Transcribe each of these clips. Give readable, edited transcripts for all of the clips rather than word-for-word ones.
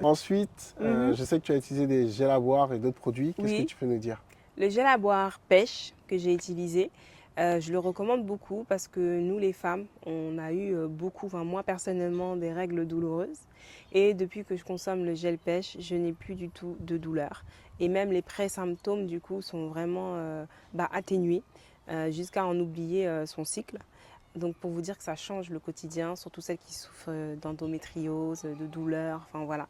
Ensuite, Mhm. je sais que tu as utilisé des gels à boire et d'autres produits. Qu'est-ce que Oui, tu peux nous dire? le gel à boire pêche que j'ai utilisé, je le recommande beaucoup parce que nous les femmes, on a eu beaucoup, enfin moi personnellement, des règles douloureuses. Et depuis que je consomme le gel pêche, je n'ai plus du tout de douleur. Et même les pré-symptômes du coup sont vraiment atténués jusqu'à en oublier son cycle. Donc pour vous dire que ça change le quotidien, surtout celles qui souffrent d'endométriose, de douleurs, enfin voilà.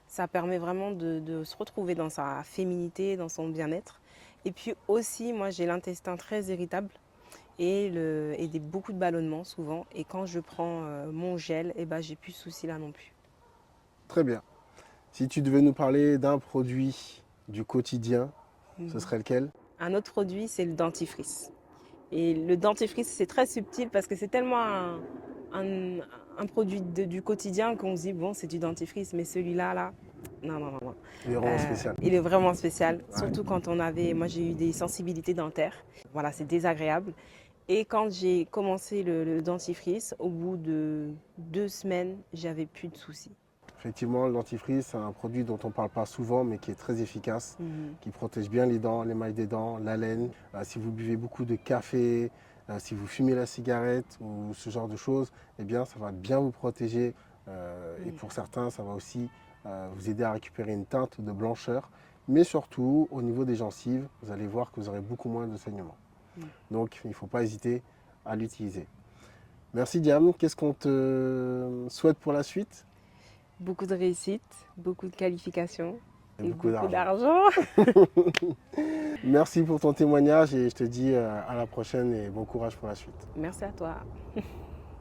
Ça permet vraiment de se retrouver dans sa féminité, dans son bien-être. Et puis aussi, moi j'ai l'intestin très irritable et beaucoup de ballonnements souvent. Et quand je prends mon gel, eh ben, j'ai plus de soucis là non plus. Très bien. Si tu devais nous parler d'un produit du quotidien, ce Mhm. serait lequel? Un autre produit, c'est le dentifrice. Et le dentifrice, c'est très subtil parce que c'est tellement un, un produit du quotidien qu'on se dit, bon, c'est du dentifrice, mais celui-là, là, non, non, non, non. Il est vraiment spécial. Il est vraiment spécial, Ouais. surtout quand moi j'ai eu des sensibilités dentaires. Voilà, c'est désagréable. Et quand j'ai commencé le dentifrice, au bout de 2 semaines, j'avais plus de soucis. Effectivement, le dentifrice, c'est un produit dont on ne parle pas souvent, mais qui est très efficace, Mhm. qui protège bien les dents, l'émail des dents, l'haleine. Si vous buvez beaucoup de café, si vous fumez la cigarette ou ce genre de choses, eh bien, ça va bien vous protéger. Et Mhm. pour certains, ça va aussi vous aider à récupérer une teinte de blancheur. Mais surtout, au niveau des gencives, vous allez voir que vous aurez beaucoup moins de saignements. Mhm. Donc, il ne faut pas hésiter à l'utiliser. Merci Diam. Qu'est-ce qu'on te souhaite pour la suite? Beaucoup de réussite, beaucoup de qualifications Et et beaucoup beaucoup d'argent. d'argent. Merci pour ton témoignage et je te dis à la prochaine et bon courage pour la suite. Merci à toi.